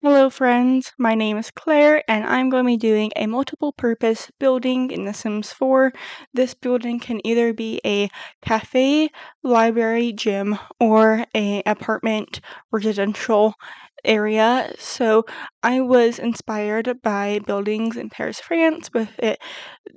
Hello friends, my name is Claire and I'm going to be doing a multiple purpose building in The Sims 4. This building can either be a cafe, library, gym, or a apartment residential area. So I was inspired by buildings in Paris, France with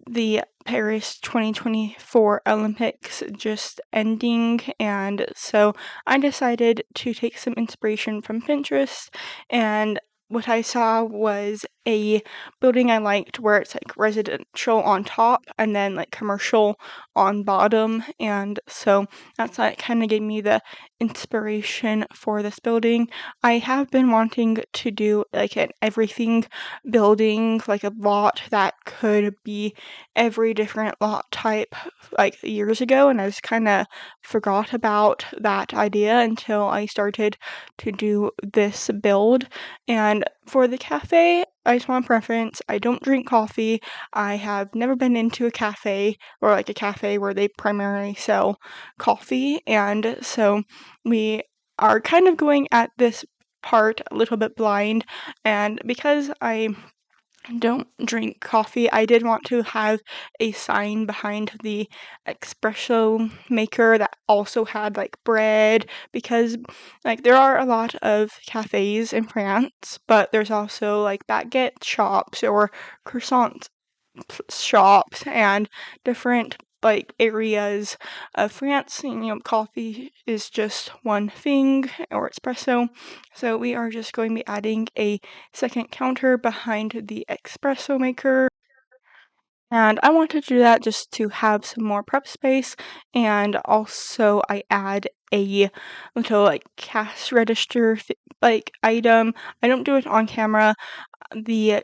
the Paris 2024 Olympics just ending, and so I decided to take some inspiration from Pinterest, and what I saw was a building I liked where it's like residential on top and then like commercial on bottom, and so that's like kind of gave me the inspiration for this building. I have been wanting to do like an everything building, like a lot that could be every different lot type like years ago, and I just kind of forgot about that idea until I started to do this build. And for the cafe, I just want preference. I don't drink coffee. I have never been into a cafe or like a cafe where they primarily sell coffee, and so we are kind of going at this part a little bit blind, and because I don't drink coffee, I did want to have a sign behind the espresso maker that also had like bread, because like there are a lot of cafes in France, but there's also like baguette shops or croissant shops and different like areas of France. Coffee is just one thing, or espresso. So we are just going to be adding a second counter behind the espresso maker. And I wanted to do that just to have some more prep space, and also I add a little like cash register like item. I don't do it on camera. The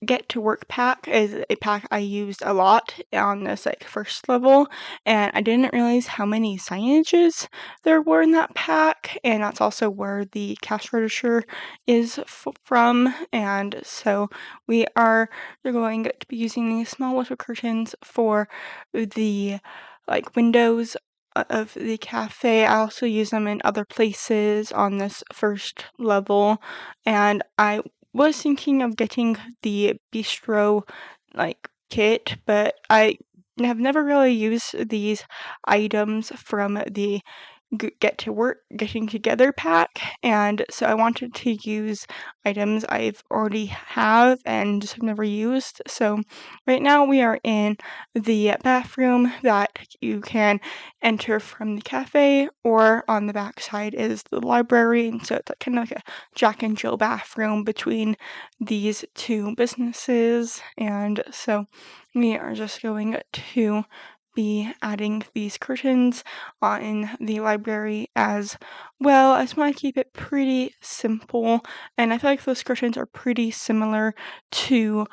Get to Work pack is a pack I used a lot on this like first level, and I didn't realize how many signages there were in that pack, and that's also where the cash register is from. And so we're going to be using these small little curtains for the like windows of the cafe. I also use them in other places on this first level, and I was thinking of getting the bistro like kit, but I have never really used these items from the Get to Work Getting Together pack, and so I wanted to use items I've already have and just have never used. So right now we are in the bathroom that you can enter from the cafe, or on the back side is the library, and so it's like kind of like a Jack and Jill bathroom between these two businesses. And so we are just going to be adding these curtains in the library as well. I just want to keep it pretty simple, and I feel like those curtains are pretty similar to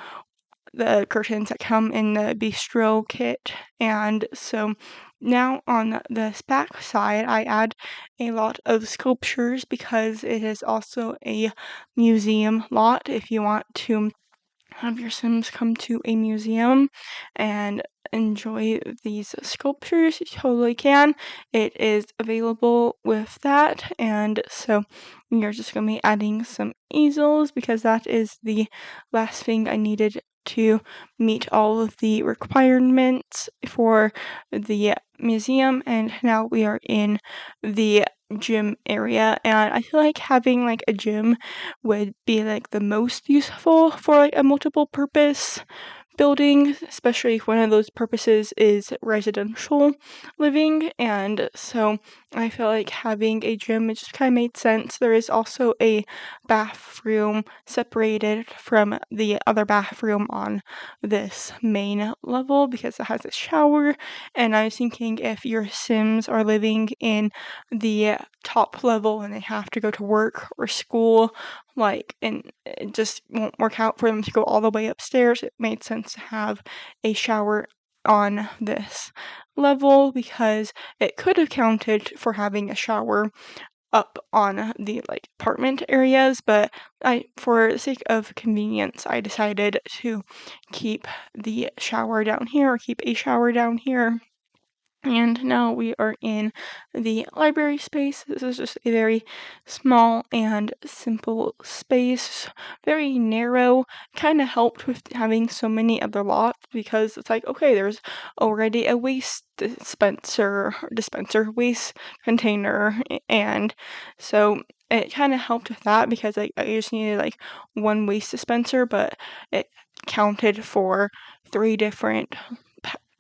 the curtains that come in the bistro kit. And so now on this back side, I add a lot of sculptures because it is also a museum lot. If you want to have your Sims come to a museum and enjoy these sculptures, you totally can. It is available with that, and so we are just going to be adding some easels because that is the last thing I needed to meet all of the requirements for the museum. And now we are in the gym area, and I feel like having like a gym would be like the most useful for like a multiple purpose building, especially if one of those purposes is residential living. And so I feel like having a gym, it just kind of made sense. There is also a bathroom separated from the other bathroom on this main level because it has a shower. And I was thinking if your Sims are living in the top level and they have to go to work or school, like, and it just won't work out for them to go all the way upstairs, it made sense to have a shower on this level because it could have counted for having a shower up on the like apartment areas, but for the sake of convenience, I decided to keep the shower down here, or keep a shower down here. And now we are in the library space. This is just a very small and simple space, very narrow. Kind of helped with having so many other lots because it's like, okay, there's already a waste container, and so it kind of helped with that because I just needed like one waste dispenser, but it counted for three different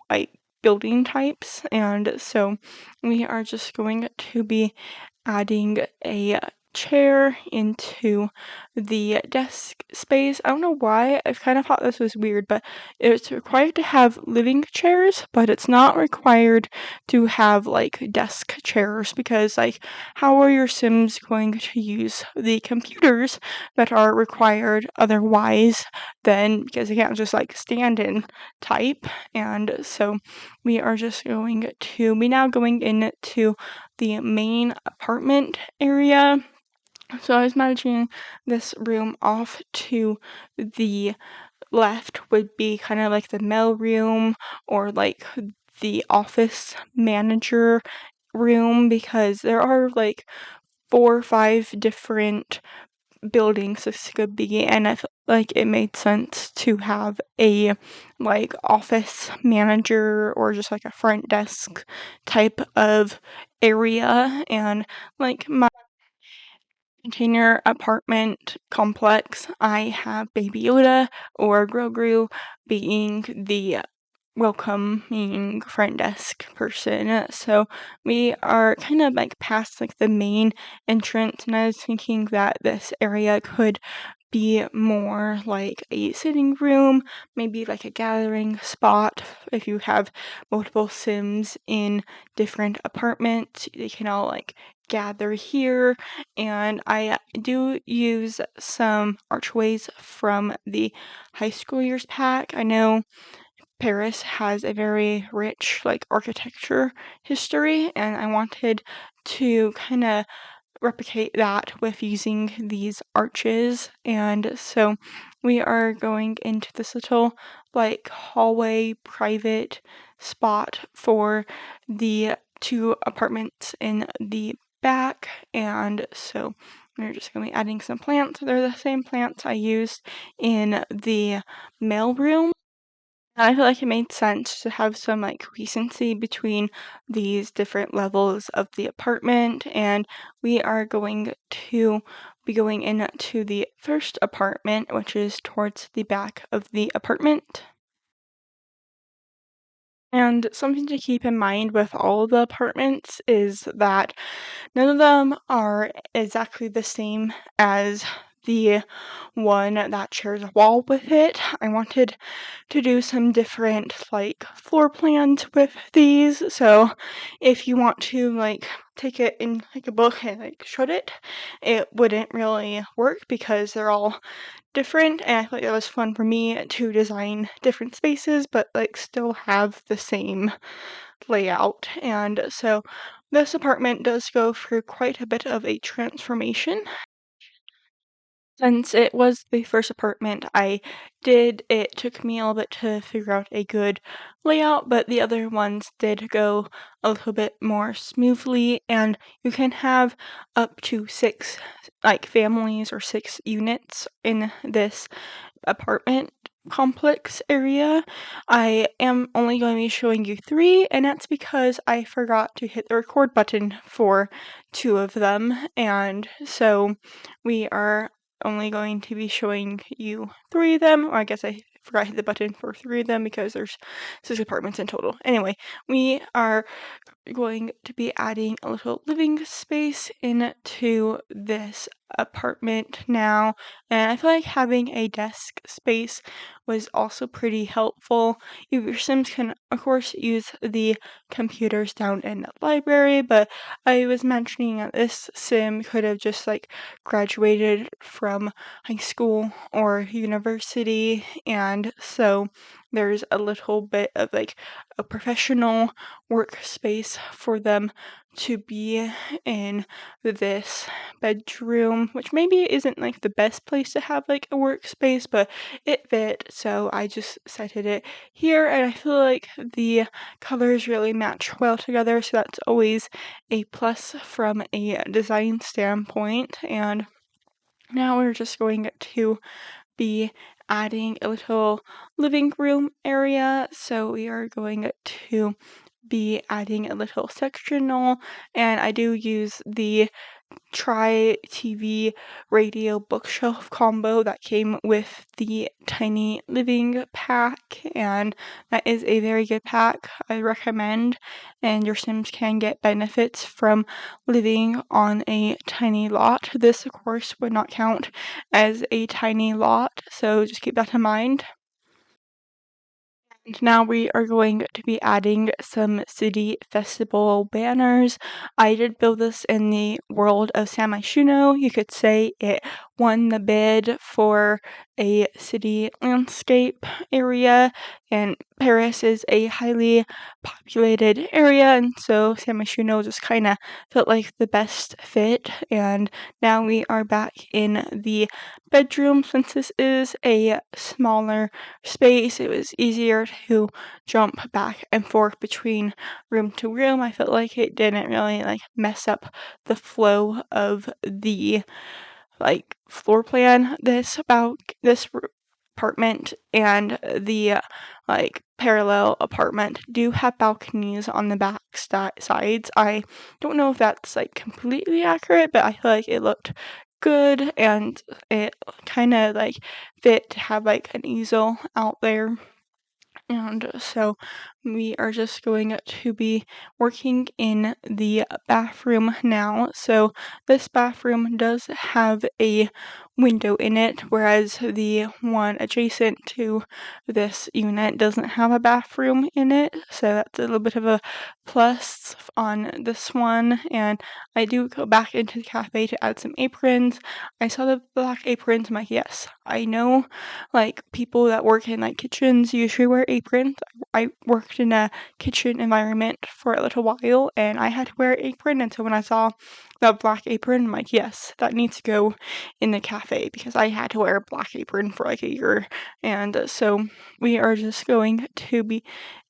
like building types, and so we are just going to be adding a chair into the desk space. I don't know why. I kind of thought this was weird, but it's required to have living chairs, but it's not required to have like desk chairs because like how are your Sims going to use the computers that are required otherwise then because they can't just like stand and type, and so we are just going to be now going into the main apartment area. So I was imagining this room off to the left would be kind of like the mail room or like the office manager room because there are like 4 or 5 different buildings this could be, and I felt like it made sense to have a like office manager or just like a front desk type of area, and like my container apartment complex, I have Baby Yoda or Grogu being the welcoming front desk person. So we are kind of like past like the main entrance, and I was thinking that this area could be more like a sitting room, maybe like a gathering spot. If you have multiple Sims in different apartments, they can all like gather here. And I do use some archways from the high school years pack. I know Paris has a very rich like architecture history, and I wanted to kind of replicate that with using these arches. And so we are going into this little like hallway private spot for the 2 apartments in the back, and so we're just going to be adding some plants. They're the same plants I used in the mailroom. I feel like it made sense to have some like coherency between these different levels of the apartment, and we are going to be going into the first apartment, which is towards the back of the apartment. And something to keep in mind with all of the apartments is that none of them are exactly the same as the one that shares a wall with it. I wanted to do some different like floor plans with these. So if you want to like take it in like a book and like shut it, it wouldn't really work because they're all different, and I thought it was fun for me to design different spaces but like still have the same layout. And so this apartment does go through quite a bit of a transformation. Since it was the first apartment I did, it took me a little bit to figure out a good layout, but the other ones did go a little bit more smoothly, and you can have up to 6 like families or 6 units in this apartment complex area. I am only going to be showing you 3, and that's because I forgot to hit the record button for 2 of them, and so we are only going to be showing you 3 of them. Or I guess I forgot to hit the button for 3 of them because there's 6 apartments in total. Anyway, we are going to be adding a little living space into this apartment now, and I feel like having a desk space was also pretty helpful. Your Sims can of course use the computers down in the library, but I was mentioning that this Sim could have just like graduated from high school or university, and so there's a little bit of like a professional workspace for them to be in this bedroom, which maybe isn't like the best place to have like a workspace, but it fit, so I just setted it here, and I feel like the colors really match well together, so that's always a plus from a design standpoint. And now we're just going to be adding a little living room area, so we are going to be adding a little sectional, and I do use the Try TV radio bookshelf combo that came with the tiny living pack, and that is a very good pack. I recommend, and your Sims can get benefits from living on a tiny lot. This, of course, would not count as a tiny lot, so just keep that in mind. And now we are going to be adding some city festival banners. I did build this in the world of San Myshuno. You could say it won the bid for a city landscape area, and Paris is a highly populated area, and so San Myshuno just kind of felt like the best fit. And now we are back in the bedroom. Since this is a smaller space, it was easier to jump back and forth between room to room. I felt like it didn't really like mess up the flow of the like floor plan. This apartment and the like parallel apartment do have balconies on the back sides. I don't know if that's like completely accurate, but I feel like it looked good, and it kind of like fit to have like an easel out there. And so we are just going to be working in the bathroom now. So this bathroom does have a window in it, whereas the one adjacent to this unit doesn't have a bathroom in it. So that's a little bit of a plus on this one. And I do go back into the cafe to add some aprons. I saw the black aprons. I'm like, yes, I know like people that work in like kitchens usually wear aprons. I worked in a kitchen environment for a little while, and I had to wear an apron, and so when I saw the black apron, I'm like, yes, that needs to go in the cafe, because I had to wear a black apron for like a year. And so we are just going to be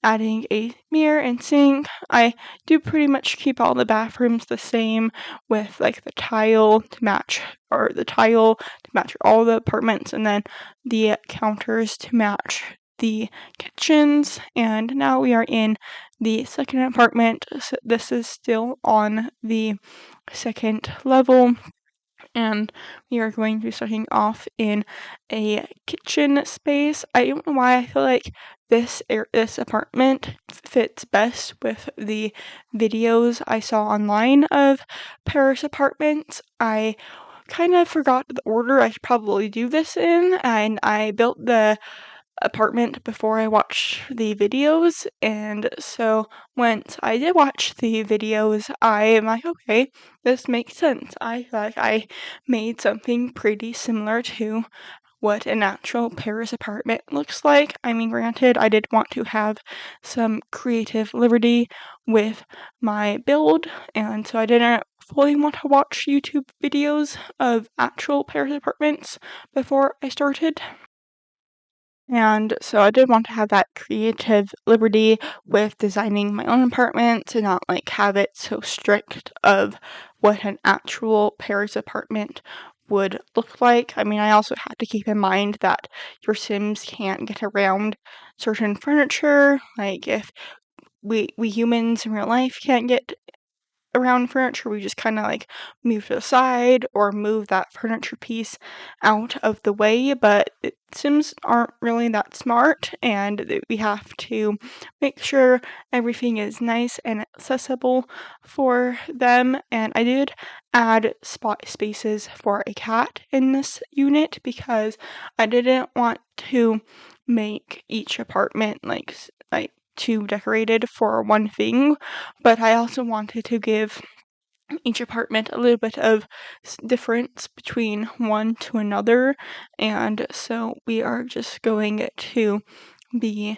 adding a mirror and sink. I do pretty much keep all the bathrooms the same, with like the tile to match all the apartments, and then the counters to match the kitchens. And now we are in the second apartment. So this is still on the second level, and we are going to be starting off in a kitchen space. I don't know why I feel like this apartment fits best with the videos I saw online of Paris apartments. I kind of forgot the order I should probably do this in, and I built the apartment before I watched the videos, and so once I did watch the videos, I am like, okay, this makes sense. I feel like I made something pretty similar to what an actual Paris apartment looks like. I mean, granted, I did want to have some creative liberty with my build, and so I didn't fully want to watch YouTube videos of actual Paris apartments before I started. And so I did want to have that creative liberty with designing my own apartment, to not like have it so strict of what an actual Paris apartment would look like. I mean, I also had to keep in mind that your Sims can't get around certain furniture. Like if we humans in real life can't get around furniture, we just kind of like move to the side or move that furniture piece out of the way. But Sims aren't really that smart, and we have to make sure everything is nice and accessible for them. And I did add spot spaces for a cat in this unit, because I didn't want to make each apartment like too decorated for one thing, but I also wanted to give each apartment a little bit of difference between one to another. And so we are just going to be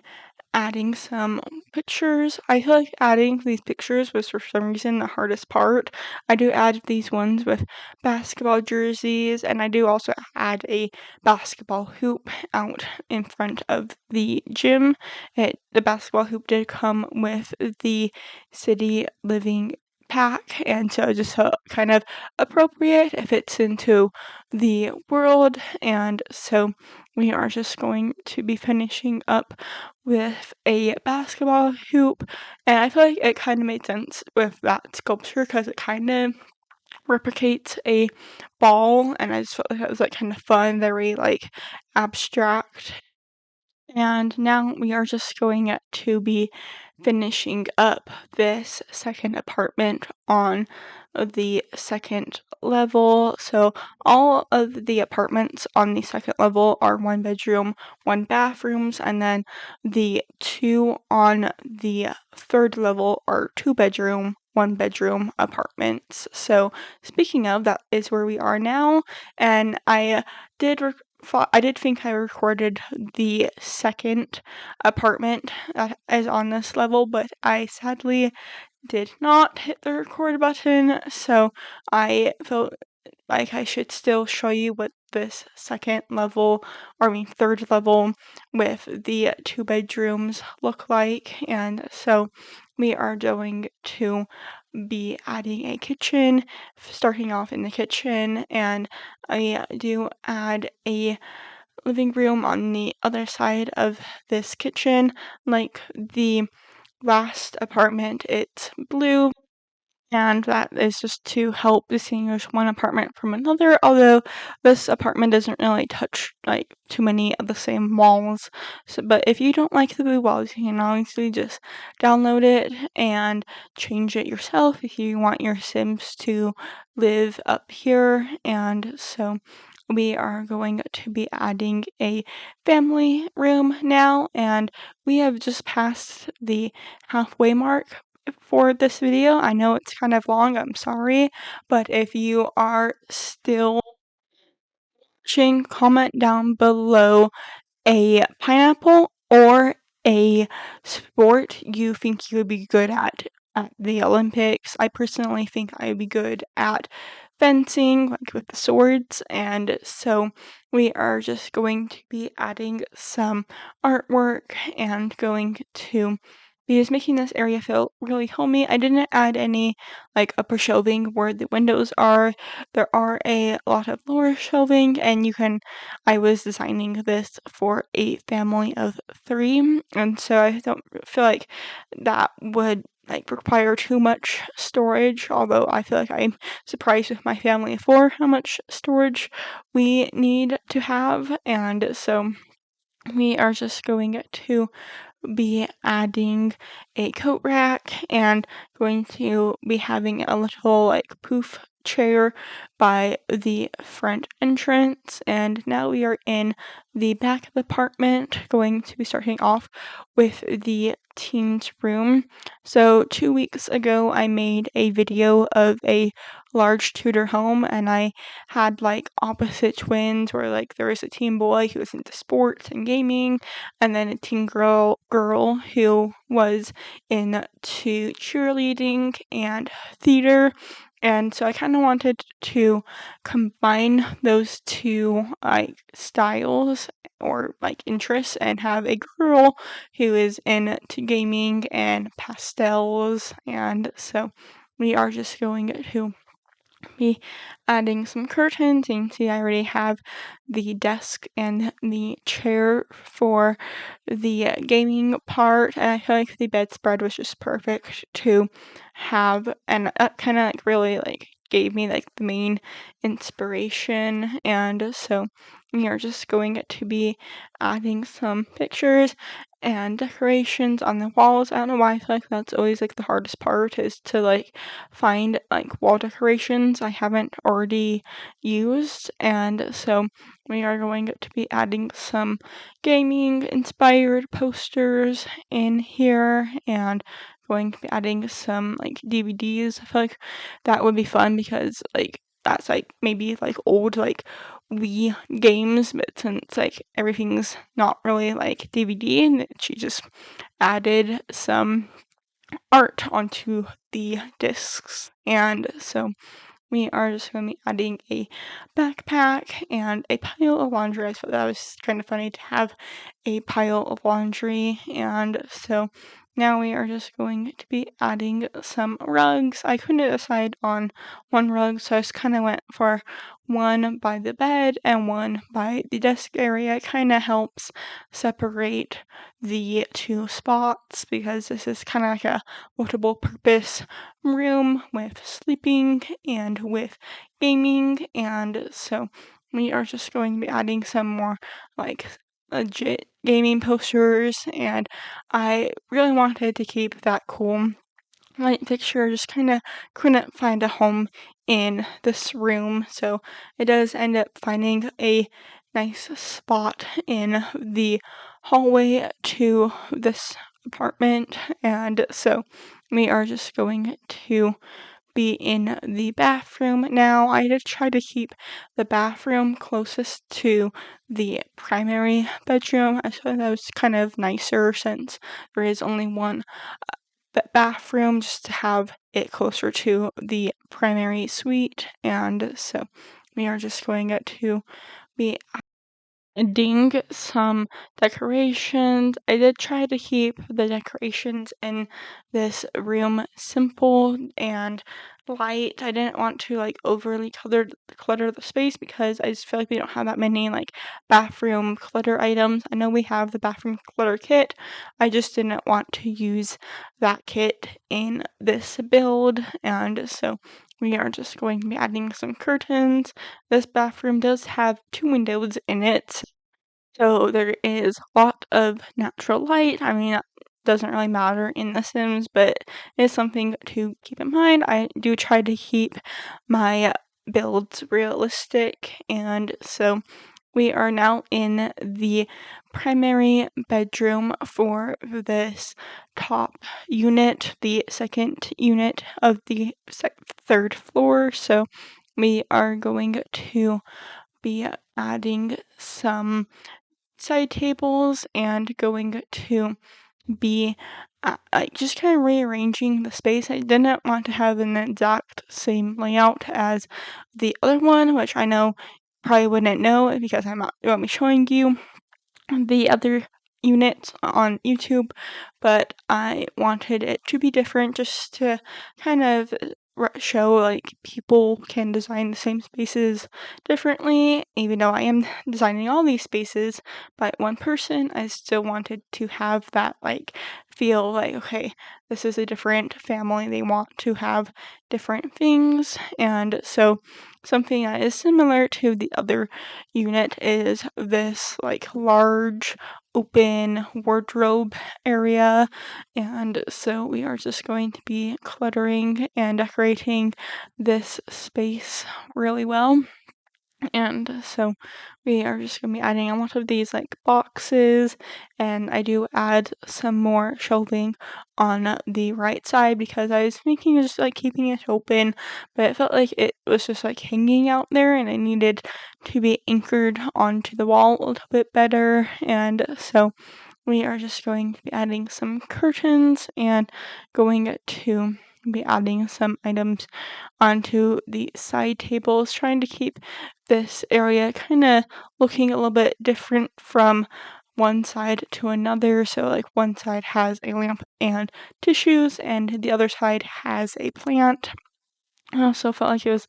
adding some pictures. I feel like adding these pictures was for some reason the hardest part. I do add these ones with basketball jerseys, and I do also add a basketball hoop out in front of the gym. The basketball hoop did come with the City Living pack, and so just kind of appropriate. It fits into the world, and so we are just going to be finishing up with a basketball hoop, and I feel like it kind of made sense with that sculpture because it kind of replicates a ball, and I just felt like it was like kind of fun, very like abstract. And now we are just going to be finishing up this second apartment on the second level. So all of the apartments on the second level are 1 bedroom, 1 bathrooms, and then the two on the third level are 2 bedroom, 1 bedroom apartments. So speaking of, that is where we are now, and I did think I recorded the second apartment that is on this level, but I sadly did not hit the record button, so I felt like I should still show you what this second level, or I mean third level, with the 2 bedrooms look like. And so we are going to be adding a kitchen, starting off in the kitchen, and I do add a living room on the other side of this kitchen. Like the last apartment, it's blue, and that is just to help distinguish one apartment from another, although this apartment doesn't really touch like too many of the same walls. But if you don't like the blue walls, you can obviously just download it and change it yourself if you want your Sims to live up here. And so we are going to be adding a family room now, and we have just passed the halfway mark for this video. I know it's kind of long, I'm sorry, but if you are still watching, comment down below a pineapple or a sport you think you would be good at the Olympics. I personally think I would be good at fencing, like with the swords, and so we are just going to be adding some artwork and going to be just making this area feel really homey. I didn't add any like upper shelving where the windows are. There are a lot of lower shelving, and I was designing this for a family of 3, and so I don't feel like that would like require too much storage, although I feel like I'm surprised with my family of 4 how much storage we need to have. And so we are just going to be adding a coat rack and going to be having a little like poof chair by the front entrance. And now we are in the back of the apartment, going to be starting off with the teens room. So 2 weeks ago I made a video of a large Tudor home, and I had like opposite twins where like there was a teen boy who was into sports and gaming, and then a teen girl who was into cheerleading and theater. And so I kind of wanted to combine those two like styles or like interests and have a girl who is into gaming and pastels. And so we are just going to be adding some curtains. You can see I already have the desk and the chair for the gaming part, and I feel like the bedspread was just perfect to have, and that kind of like really like gave me like the main inspiration. And so we are just going to be adding some pictures and decorations on the walls. I don't know why I feel like that's always like the hardest part, is to like find like wall decorations I haven't already used. And so we are going to be adding some gaming inspired posters in here, and going to be adding some like DVDs. I feel like that would be fun because like that's like maybe like old like Wii games, but since like everything's not really like DVD, and she just added some art onto the discs, and so we are just going to be adding a backpack and a pile of laundry. I thought that was kind of funny to have a pile of laundry, and so now we are just going to be adding some rugs. I couldn't decide on one rug, so I just kind of went for one by the bed and one by the desk area. It kind of helps separate the two spots because this is kind of like a multiple purpose room with sleeping and with gaming, and so we are just going to be adding some more like legit gaming posters, and I really wanted to keep that cool light fixture. Just kind of couldn't find a home in this room, so it does end up finding a nice spot in the hallway to this apartment, and so we are just going to be in the bathroom now. I did try to keep the bathroom closest to the primary bedroom. I thought that was kind of nicer since there is only one bathroom, just to have it closer to the primary suite, and so we are just going to be adding some decorations. I did try to keep the decorations in this room simple and light. I didn't want to like overly clutter the space because I just feel like we don't have that many like bathroom clutter items. I know we have the bathroom clutter kit. I just didn't want to use that kit in this build, and so we are just going to be adding some curtains. This bathroom does have 2 windows in it, so there is a lot of natural light. I mean, that doesn't really matter in The Sims, but it's something to keep in mind. I do try to keep my builds realistic, and so we are now in the primary bedroom for this top unit, the second unit of the third floor. So we are going to be adding some side tables and going to be like just kind of rearranging the space. I didn't want to have an exact same layout as the other one, which I know probably wouldn't know because I'm not going to be showing you the other units on YouTube, but I wanted it to be different just to kind of show like people can design the same spaces differently. Even though I am designing all these spaces by one person, I still wanted to have that like feel like, okay, this is a different family. They want to have different things, and so something that is similar to the other unit is this like large open wardrobe area, and so we are just going to be cluttering and decorating this space really well. And so we are just going to be adding a lot of these like boxes, and I do add some more shelving on the right side because I was thinking of just like keeping it open, but it felt like it was just like hanging out there and it needed to be anchored onto the wall a little bit better. And so we are just going to be adding some curtains and going to be adding some items onto the side tables, trying to keep this area kind of looking a little bit different from one side to another. So, like, one side has a lamp and tissues, and the other side has a plant. I also felt like it was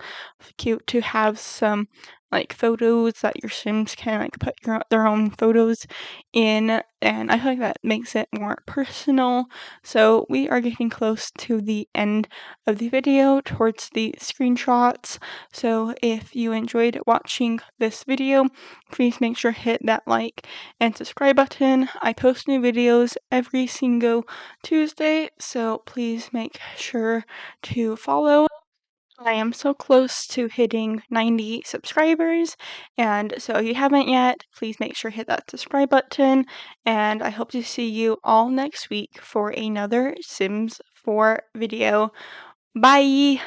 cute to have some like photos that your Sims can like put their own photos in, and I feel like that makes it more personal. So we are getting close to the end of the video, towards the screenshots. So if you enjoyed watching this video, please make sure to hit that like and subscribe button. I post new videos every single Tuesday, so please make sure to follow. I am so close to hitting 90 subscribers, and so if you haven't yet, please make sure to hit that subscribe button, and I hope to see you all next week for another Sims 4 video. Bye!